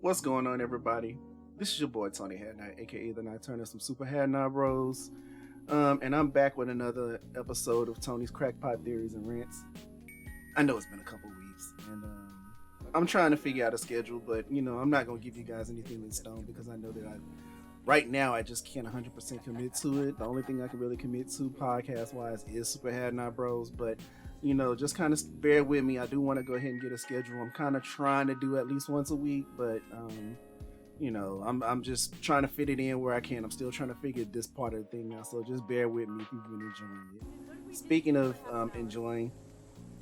What's going on, everybody? This is your boy Tony Hadnot, aka the Nocturnal some Super Hadnot Bros. And I'm back with another episode of Tony's Crackpot Theories and Rants. I know it's been a couple weeks, and I'm trying to figure out a schedule, but I'm not gonna give you guys anything in stone because I know that right now I just can't 100% commit to it. The only thing I can really commit to podcast wise is Super Hadnot Bros, but just kind of bear with me. I do want to go ahead and get a schedule. I'm kind of trying to do at least once a week, but I'm just trying to fit it in where I can. I'm still trying to figure this part of the thing out, so just bear with me if you've been enjoying it. Speaking of enjoying,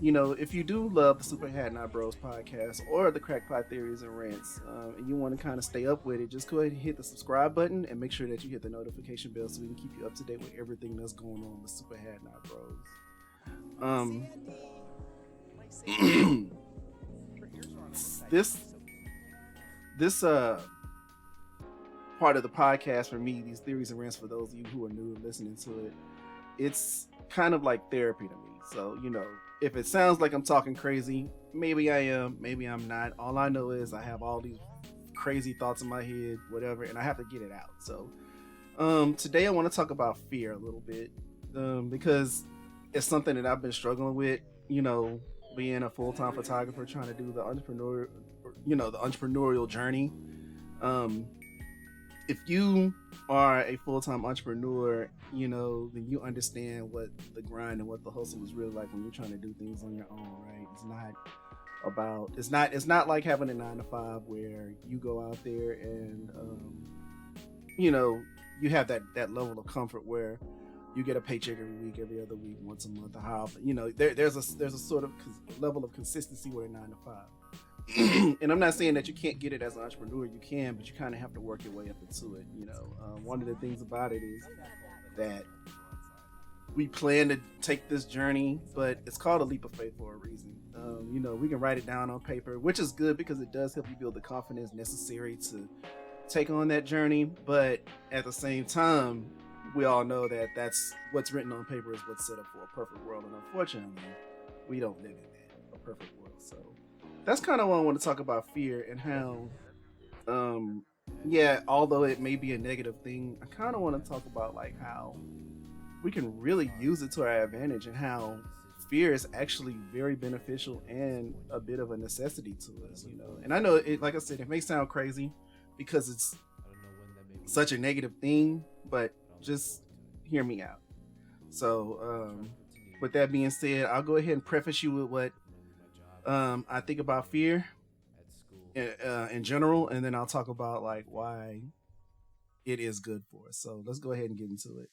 if you do love the Super Hadnot Bros podcast or the Crackpot Theories and Rants, and you want to kind of stay up with it, just go ahead and hit the subscribe button and make sure that you hit the notification bell so we can keep you up to date with everything that's going on with Super Hadnot Bros. This part of the podcast for me, these theories and rants, for those of you who are new and listening to it, it's kind of like therapy to me. So if it sounds like I'm talking crazy, maybe I am, maybe I'm not. All I know is I have all these crazy thoughts in my head, whatever, and I have to get it out. So today I want to talk about fear a little bit, because it's something that I've been struggling with, being a full-time photographer, trying to do the entrepreneurial journey. If you are a full-time entrepreneur, then you understand what the grind and what the hustle is really like when you're trying to do things on your own, right? It's not like having a 9-to-5 where you go out there and you have that level of comfort where you get a paycheck every week, every other week, once a month, a half. There's a sort of level of consistency with a 9-to-5. And I'm not saying that you can't get it as an entrepreneur. You can, but you kind of have to work your way up into it. One of the things about it is that we plan to take this journey, but it's called a leap of faith for a reason. We can write it down on paper, which is good because it does help you build the confidence necessary to take on that journey. But at the same time, we all know that that's what's written on paper is what's set up for a perfect world, and unfortunately we don't live in a perfect world. So that's kind of what I want to talk about, fear, and how although it may be a negative thing, I kind of want to talk about like how we can really use it to our advantage, and how fear is actually very beneficial and a bit of a necessity to us. And I know it, like I said, it may sound crazy because it's such a negative thing, but just hear me out. So with that being said, I'll go ahead and preface you with what I think about fear in general, and then I'll talk about like why it is good for us. So let's go ahead and get into it.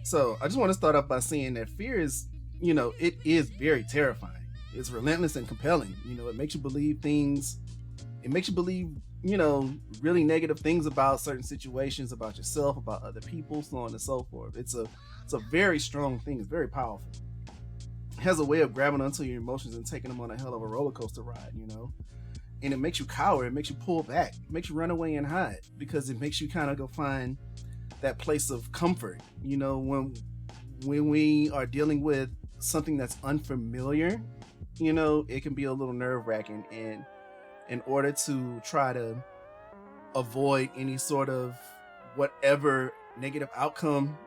So I just want to start off by saying that fear is, it is very terrifying. It's relentless and compelling. It makes you believe things. It makes you believe really negative things about certain situations, about yourself, about other people, so on and so forth. It's a very strong thing. It's very powerful. It has a way of grabbing onto your emotions and taking them on a hell of a roller coaster ride, and it makes you cower. It makes you pull back. It makes you run away and hide, because it makes you kind of go find that place of comfort. When we are dealing with something that's unfamiliar, it can be a little nerve-wracking, and in order to try to avoid any sort of whatever negative outcome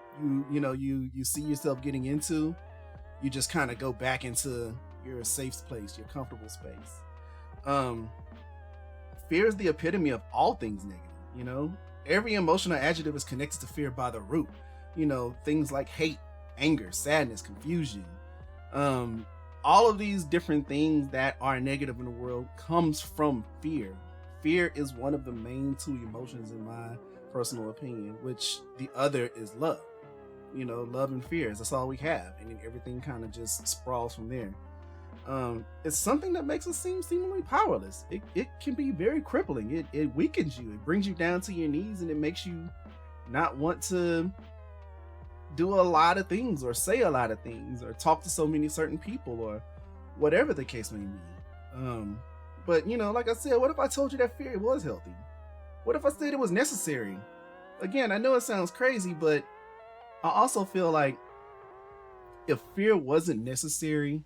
you see yourself getting into, you just kind of go back into your safe place, your comfortable space. Fear is the epitome of all things negative. Every emotional adjective is connected to fear by the root. Things like hate, anger, sadness, confusion, all of these different things that are negative in the world comes from fear. Fear is one of the main two emotions in my personal opinion, which the other is love. Love and fears, that's all we have. And then everything kind of just sprawls from there. It's something that makes us seem seemingly powerless. It can be very crippling. It weakens you. It brings you down to your knees, and it makes you not want to do a lot of things, or say a lot of things, or talk to so many certain people, or whatever the case may be. But like I said, what if I told you that fear was healthy? What if I said it was necessary? Again, I know it sounds crazy, but I also feel like if fear wasn't necessary,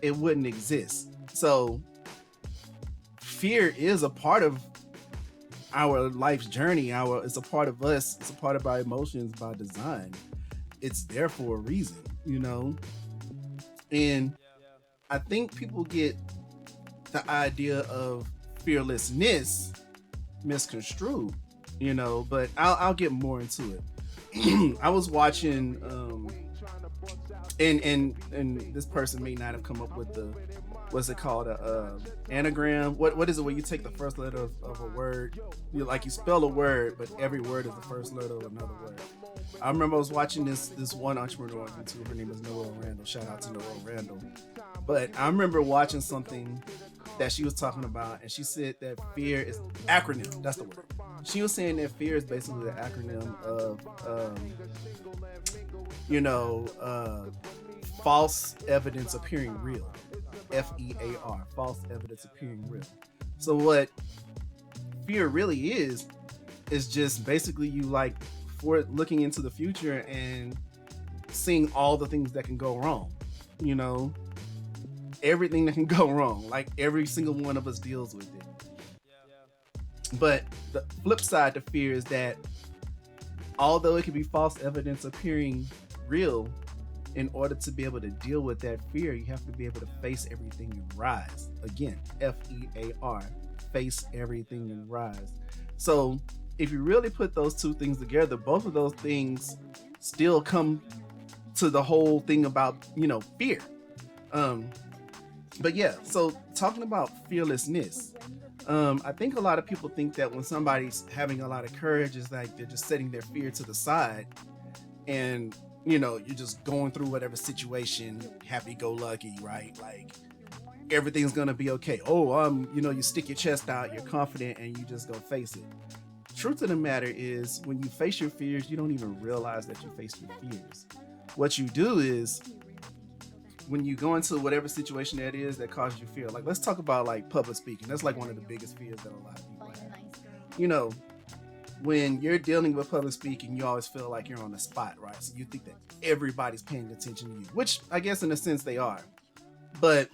it wouldn't exist. So fear is a part of our life's journey. It's a part of us. It's a part of our emotions by design. It's there for a reason, you know. And I think people get the idea of fearlessness misconstrued, you know. But I'll get more into it. I was watching, and this person may not have come up with the, what's it called, anagram. What is it when you take the first letter of a word, you spell a word, but every word is the first letter of another word. I remember I was watching this one entrepreneur on YouTube. Her name is Noelle Randall. Shout out to Noelle Randall. But I remember watching something that she was talking about, and she said that fear is acronym. That's the word. She was saying that fear is basically the acronym of, false evidence appearing real. FEAR, false evidence appearing real. So what fear really is just basically you looking into the future and seeing all the things that can go wrong, you know, everything that can go wrong, like every single one of us deals with it. But the flip side to fear is that although it can be false evidence appearing real, in order to be able to deal with that fear, you have to be able to face everything and rise. Again, FEAR, face everything and rise. So if you really put those two things together, both of those things still come to the whole thing about, fear. But yeah, so talking about fearlessness, I think a lot of people think that when somebody's having a lot of courage, is like they're just setting their fear to the side and you're just going through whatever situation, happy-go-lucky, right? Like everything's gonna be okay. You stick your chest out, you're confident, and you just go face it. Truth of the matter is, when you face your fears, you don't even realize that you faced your fears. What you do is, when you go into whatever situation that is that causes you fear, like let's talk about like public speaking. That's like one of the biggest fears that a lot of people have. When you're dealing with public speaking, you always feel like you're on the spot, right? So you think that everybody's paying attention to you, which I guess in a sense they are. But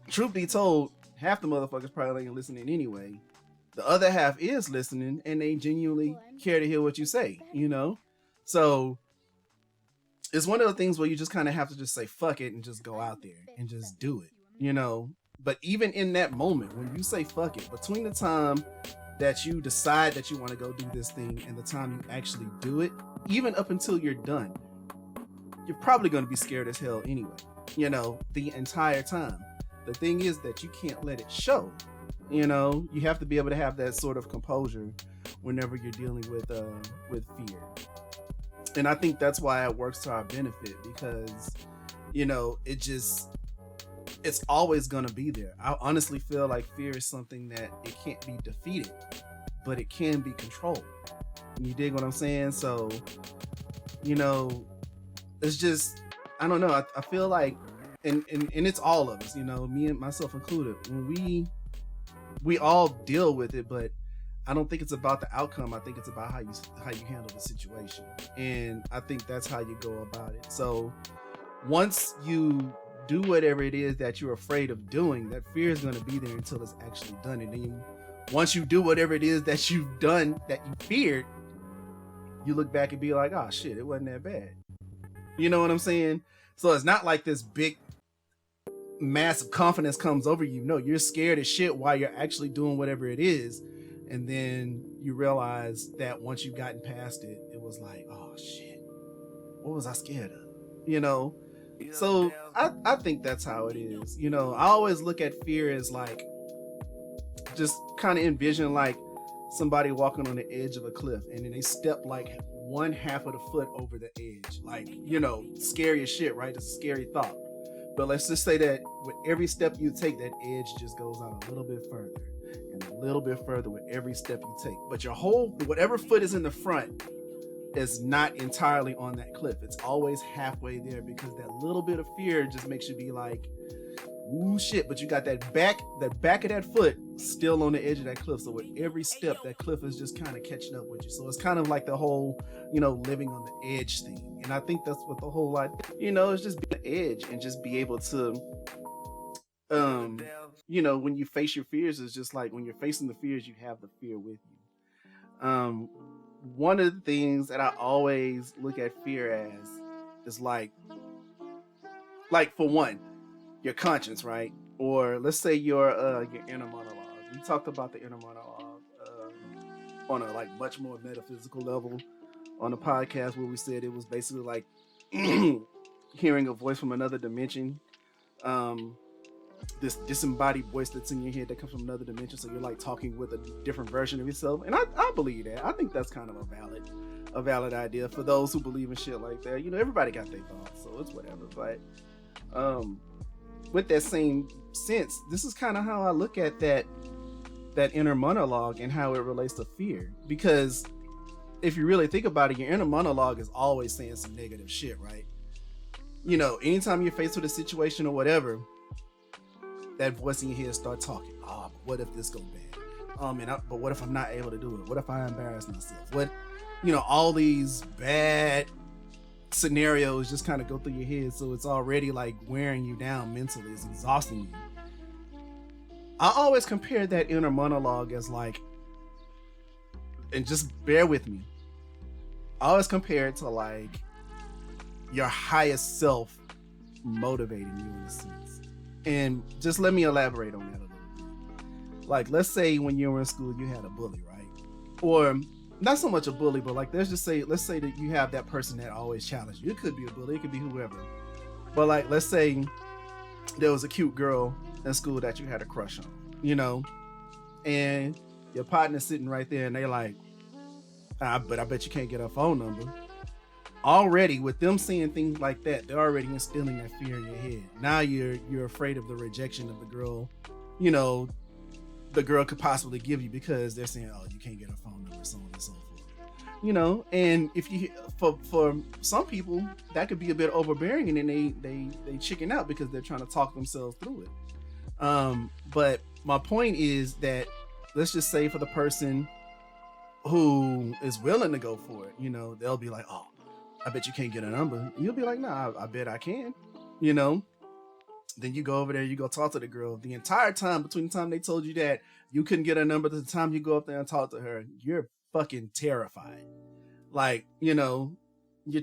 truth be told, half the motherfuckers probably ain't listening anyway. The other half is listening, and they genuinely care to hear what you say, So it's one of the things where you just kind of have to just say fuck it and just go out there and just do it, But even in that moment, when you say fuck it, between the time that you decide that you want to go do this thing and the time you actually do it, even up until you're done, you're probably going to be scared as hell anyway, the entire time. The thing is that you can't let it show. You have to be able to have that sort of composure whenever you're dealing with fear. And I think that's why it works to our benefit, because, it's always going to be there. I honestly feel like fear is something that it can't be defeated, but it can be controlled. You dig what I'm saying? So, it's just, I don't know. I feel like, and it's all of us, me and myself included, when we all deal with it, but I don't think it's about the outcome. I think it's about how you handle the situation. And I think that's how you go about it. So once you do whatever it is that you're afraid of doing, that fear is going to be there until it's actually done. And then once you do whatever it is that you've done that you feared, you look back and be like, oh shit, it wasn't that bad. You know what I'm saying? So it's not like this big massive confidence comes over you. No, you're scared as shit while you're actually doing whatever it is. And then you realize that once you've gotten past it, it was like, oh shit, what was I scared of? So I think that's how it is. I always look at fear as like, just kind of envision like somebody walking on the edge of a cliff and then they step like one half of the foot over the edge. Like, scary as shit, right? It's a scary thought. But let's just say that with every step you take, that edge just goes out a little bit further and a little bit further with every step you take. But your whatever foot is in the front is not entirely on that cliff. It's always halfway there, because that little bit of fear just makes you be like, ooh shit, but you got that back of that foot still on the edge of that cliff. So with every step, that cliff is just kind of catching up with you. So it's kind of like the whole, living on the edge thing. And I think that's what the whole lot, is just be on the edge and just be able to, when you face your fears, it's just like when you're facing the fears, you have the fear with you. One of the things that I always look at fear as is like for one, your conscience, right? Or let's say your inner monologue. We talked about the inner monologue on a like much more metaphysical level on the podcast, where we said it was basically like hearing a voice from another dimension. This disembodied voice that's in your head that comes from another dimension, so you're like talking with a different version of yourself. And I believe that. I think that's kind of a valid idea for those who believe in shit like that. Everybody got their thoughts, so it's whatever. But with that same sense, this is kind of how I look at that inner monologue and how it relates to fear. Because if you really think about it, your inner monologue is always saying some negative shit, right? Anytime you're faced with a situation or whatever, that voice in your head start talking. Oh, but what if this goes bad? But what if I'm not able to do it? What if I embarrass myself? What, all these bad scenarios just kind of go through your head. So it's already like wearing you down mentally. It's exhausting you. I always compare that inner monologue as like, and just bear with me, I always compare it to like your highest self motivating you in a sense. And just let me elaborate on that a little bit. Like, let's say when you were in school, you had a bully, right? Or not so much a bully, but like, let's say that you have that person that always challenged you. It could be a bully, it could be whoever. But like, let's say there was a cute girl in school that you had a crush on, and your partner's sitting right there and they're like, but I bet you can't get her phone number. Already with them seeing things like that, they're already instilling that fear in your head. Now you're afraid of the rejection of the girl, the girl could possibly give you, because they're saying, oh, you can't get her phone number, so on and so forth. And if you, for some people, that could be a bit overbearing, and then they chicken out because they're trying to talk themselves through it. But my point is that, let's just say for the person who is willing to go for it, they'll be like, oh, I bet you can't get a number. And you'll be like, nah, I bet I can, Then you go over there, you go talk to the girl. The entire time, between the time they told you that you couldn't get a number to the time you go up there and talk to her, you're fucking terrified. Like, you're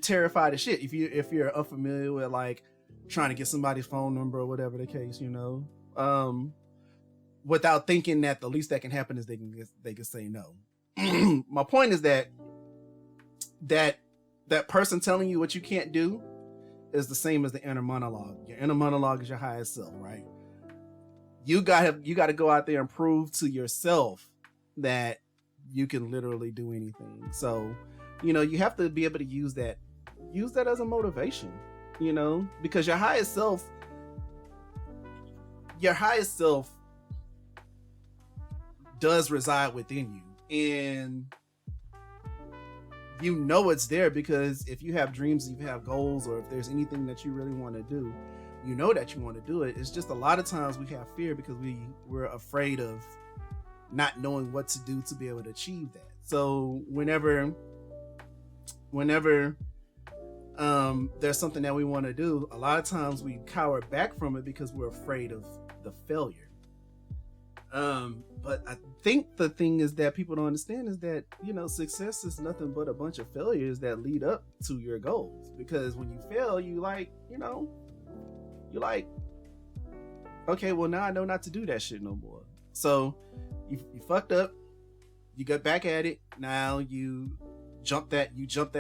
terrified of shit. If you're unfamiliar with like trying to get somebody's phone number or whatever the case, without thinking that the least that can happen is they can say no. My point is that person telling you what you can't do is the same as the inner monologue. Your inner monologue is your highest self, right? You got to go out there and prove to yourself that you can literally do anything. So, you have to be able to use that as a motivation, because your highest self does reside within you. And it's there because if you have dreams, if you have goals, or if there's anything that you really want to do, that you want to do it. It's just a lot of times we have fear because we're afraid of not knowing what to do to be able to achieve that. So whenever there's something that we want to do, a lot of times we cower back from it because we're afraid of the failure. But I think the thing is that people don't understand is that, success is nothing but a bunch of failures that lead up to your goals. Because when you fail, you're like, okay, well, now I know not to do that shit no more. So you fucked up, you got back at it. Now you jump that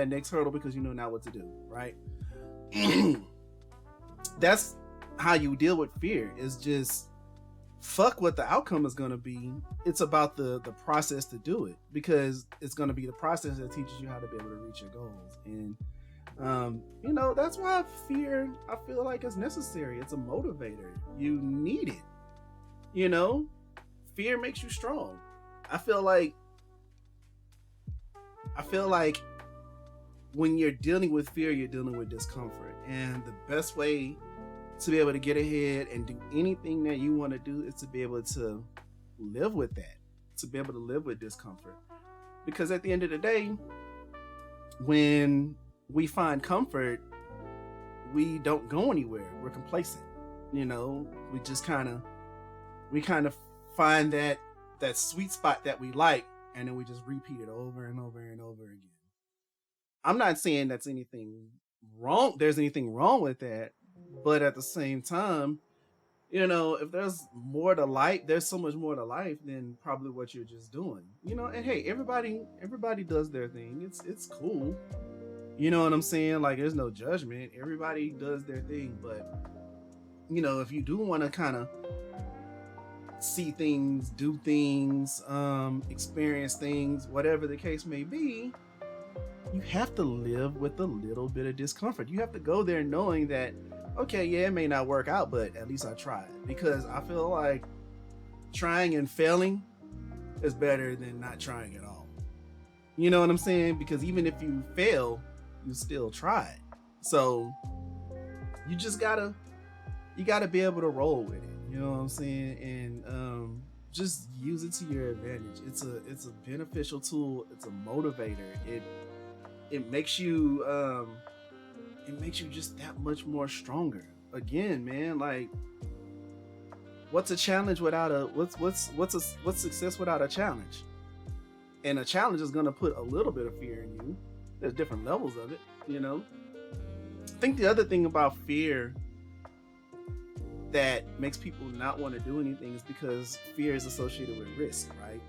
next hurdle because you know now what to do, right? That's how you deal with fear. Is just fuck what the outcome is going to be. It's about the process to do it, because it's going to be the process that teaches you how to be able to reach your goals. And that's why fear, I feel like, is necessary. It's a motivator. You need it. Fear makes you strong. I feel like when you're dealing with fear, you're dealing with discomfort, and the best way to be able to get ahead and do anything that you want to do is to be able to live with that, to be able to live with discomfort. Because at the end of the day, when we find comfort, we don't go anywhere. We're complacent. We just kind of we kind of find that sweet spot that we like, and then we just repeat it over and over and over again. I'm not saying that's anything wrong. There's anything wrong with that, but at the same time, if there's more to life, there's so much more to life than probably what you're just doing. And hey, everybody does their thing. It's cool. You know what I'm saying? Like, there's no judgment. Everybody does their thing, but if you do want to kind of see things, do things, experience things, whatever the case may be, you have to live with a little bit of discomfort. You have to go there knowing that, okay, yeah, it may not work out, but at least I tried. Because I feel like trying and failing is better than not trying at all. You know what I'm saying? Because even if you fail, you still tried. So you just gotta be able to roll with it. You know what I'm saying? And just use it to your advantage. It's a beneficial tool. It's a motivator. It makes you just that much more stronger. Again, man, like, what's a challenge without what's success without a challenge? And a challenge is gonna put a little bit of fear in you. There's different levels of it, I think the other thing about fear that makes people not want to do anything is because fear is associated with risk, right?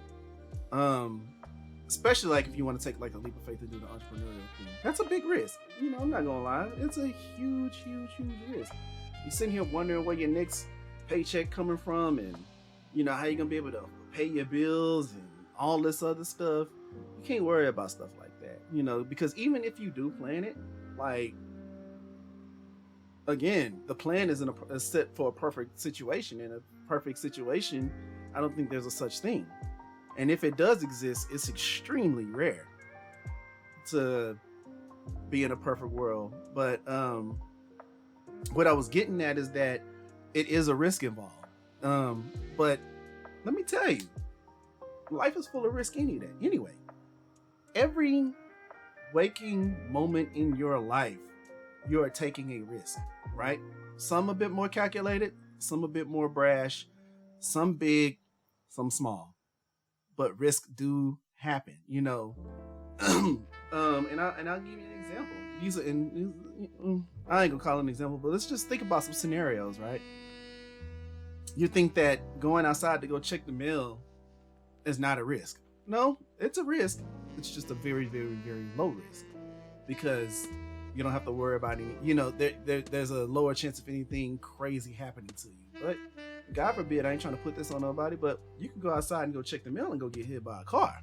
Especially like if you want to take like a leap of faith to do the entrepreneurial thing. That's a big risk. I'm not gonna lie. It's a huge risk. You're sitting here wondering where your next paycheck coming from, and how you're gonna be able to pay your bills and all this other stuff. You can't worry about stuff like that, because even if you do plan it, like, again, the plan is set for a perfect situation. In a perfect situation, I don't think there's a such thing. And if it does exist, it's extremely rare to be in a perfect world. But what I was getting at is that it is a risk involved. But let me tell you, life is full of risk anyway. Every waking moment in your life, you are taking a risk, right? Some a bit more calculated, some a bit more brash, some big, some small. But risk do happen, and I'll give you an example. I ain't gonna call it an example, but let's just think about some scenarios, right? You think that going outside to go check the mail is not a risk. No, it's a risk. It's just a very, very, very low risk, because you don't have to worry about any, there's a lower chance of anything crazy happening to you. But God forbid, I ain't trying to put this on nobody, but you can go outside and go check the mail and go get hit by a car.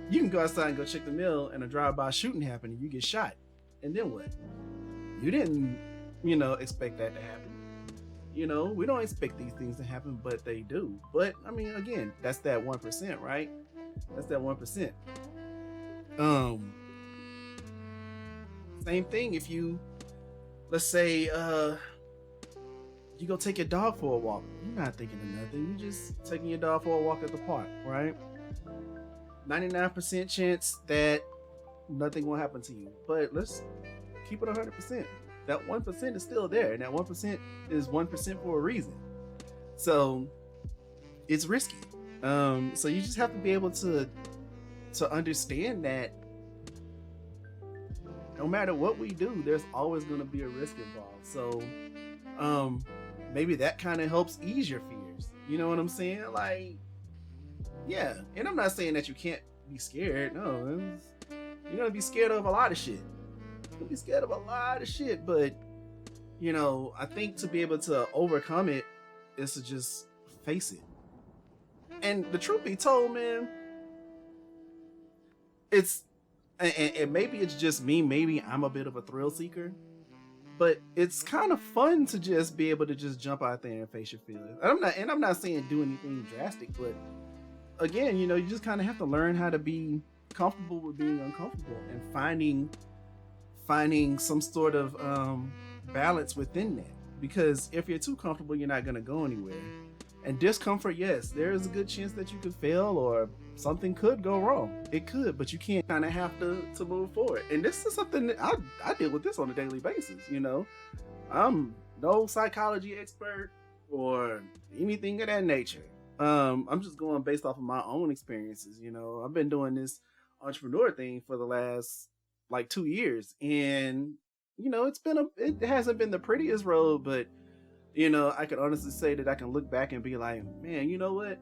You can go outside and go check the mail and a drive-by shooting happen and you get shot. And then what? You didn't, expect that to happen. We don't expect these things to happen, but they do. But I mean, again, that's that 1%, right? That's that 1%. Same thing if you, let's say, you go take your dog for a walk. You're not thinking of nothing. You're just taking your dog for a walk at the park, right? 99% chance that nothing will happen to you. But let's keep it 100%. That 1% is still there. And that 1% is 1% for a reason. So it's risky. So you just have to be able to understand that no matter what we do, there's always going to be a risk involved. So maybe that kind of helps ease your fears. You know what I'm saying? Like, yeah. And I'm not saying that you can't be scared. No, you're going to be scared of a lot of shit. You'll be scared of a lot of shit. But, I think to be able to overcome it is to just face it. And the truth be told, man, and maybe it's just me. Maybe I'm a bit of a thrill seeker. But it's kind of fun to just be able to just jump out there and face your feelings. And I'm not saying do anything drastic, but again, you just kind of have to learn how to be comfortable with being uncomfortable and finding some sort of balance within that. Because if you're too comfortable, you're not going to go anywhere. And discomfort, yes, there is a good chance that you could fail or something could go wrong. It could, but you can't kind of have to move forward. And this is something that I deal with this on a daily basis. I'm no psychology expert. or anything of that nature. I'm just going based off of my own experiences. I've been doing this entrepreneur thing for the last like 2 years, and it hasn't been the prettiest road, but I can honestly say that I can look back and be like, man, you know what?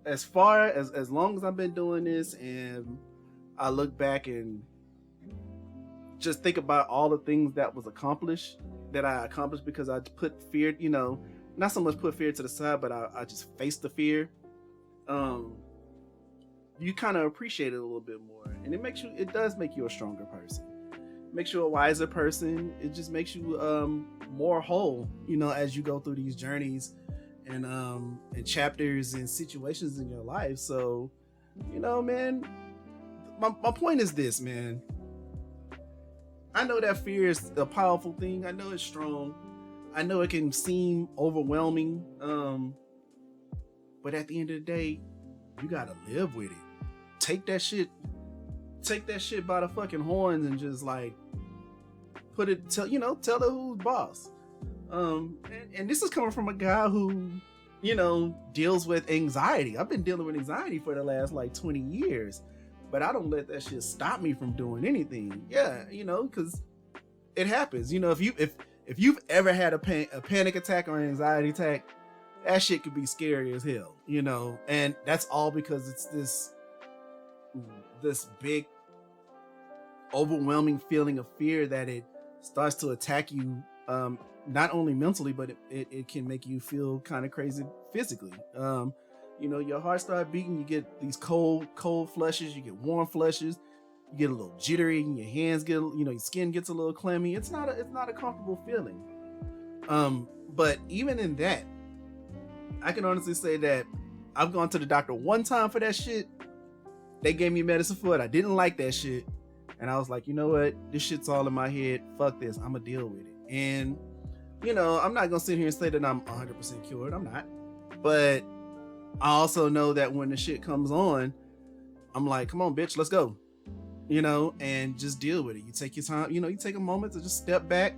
As far as long as I've been doing this, and I look back and just think about all the things that I accomplished because I put fear, not so much put fear to the side, but I just faced the fear. You kind of appreciate it a little bit more, and it does make you a stronger person. It makes you a wiser person. It just makes you more whole, as you go through these journeys and chapters and situations in your life. So, man, my point is this, man. I know that fear is a powerful thing. I know it's strong. I know it can seem overwhelming. But at the end of the day, you gotta live with it. Take that shit by the fucking horns and just like tell her who's boss. And this is coming from a guy who, deals with anxiety. I've been dealing with anxiety for the last like 20 years, but I don't let that shit stop me from doing anything. Yeah, because it happens. If you've ever had a panic attack or an anxiety attack, that shit could be scary as hell, and that's all because it's this big overwhelming feeling of fear that it starts to attack you, not only mentally, but it can make you feel kind of crazy physically. Your heart starts beating, you get these cold flushes, you get warm flushes, you get a little jittery, and your hands get, your skin gets a little clammy. It's not a comfortable feeling. But even in that, I can honestly say that I've gone to the doctor one time for that shit. They gave me medicine for it. I didn't like that shit. And I was like, you know what? This shit's all in my head. Fuck this. I'm going to deal with it. And, I'm not going to sit here and say that I'm 100% cured. I'm not. But I also know that when the shit comes on, I'm like, come on, bitch, let's go. And just deal with it. You take your time. You take a moment to just step back,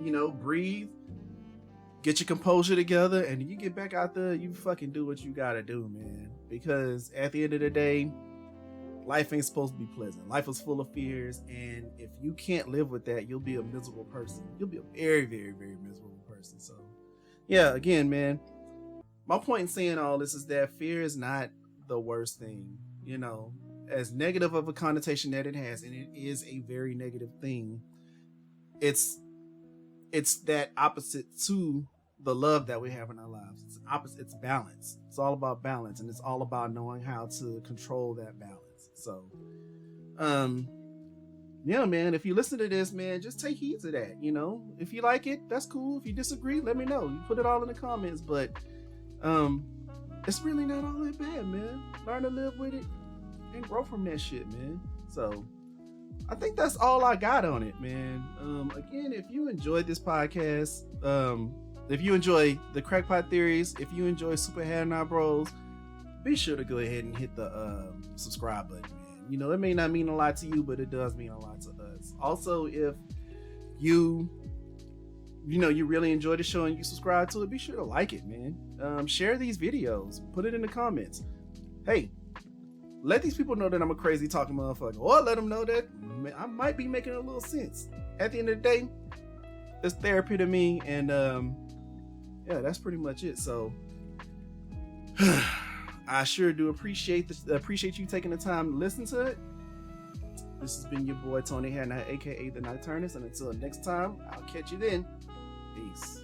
breathe, get your composure together, and you get back out there. You fucking do what you gotta do, man. Because at the end of the day, life ain't supposed to be pleasant. Life is full of fears, and if you can't live with that, you'll be a miserable person. You'll be a very, very, very miserable person. So, yeah, again, man, my point in saying all this is that fear is not the worst thing. As negative of a connotation that it has, and it is a very negative thing, it's that opposite to the love that we have in our lives. It's opposite. It's balance. It's all about balance, and it's all about knowing how to control that balance. So, yeah, man, if you listen to this, man, just take heed to that. If you like it, that's cool. If you disagree, let me know. You put it all in the comments, but it's really not all that bad, man. Learn to live with it and grow from that shit, man. So I think that's all I got on it, man. Again, if you enjoyed this podcast, if you enjoy the Crackpot theories, if you enjoy Super Hadnot Bros, be sure to go ahead and hit the subscribe button, man. It may not mean a lot to you, but it does mean a lot to us. Also, if you really enjoy the show and you subscribe to it, be sure to like it, man. Share these videos, put it in the comments. Hey, let these people know that I'm a crazy talking motherfucker, or let them know that I might be making a little sense. At the end of the day, it's therapy to me, and yeah, that's pretty much it. So I sure do appreciate you taking the time to listen to it. This has been your boy Tony Hadnot, aka the Nocturnist, and until next time, I'll catch you then. Peace.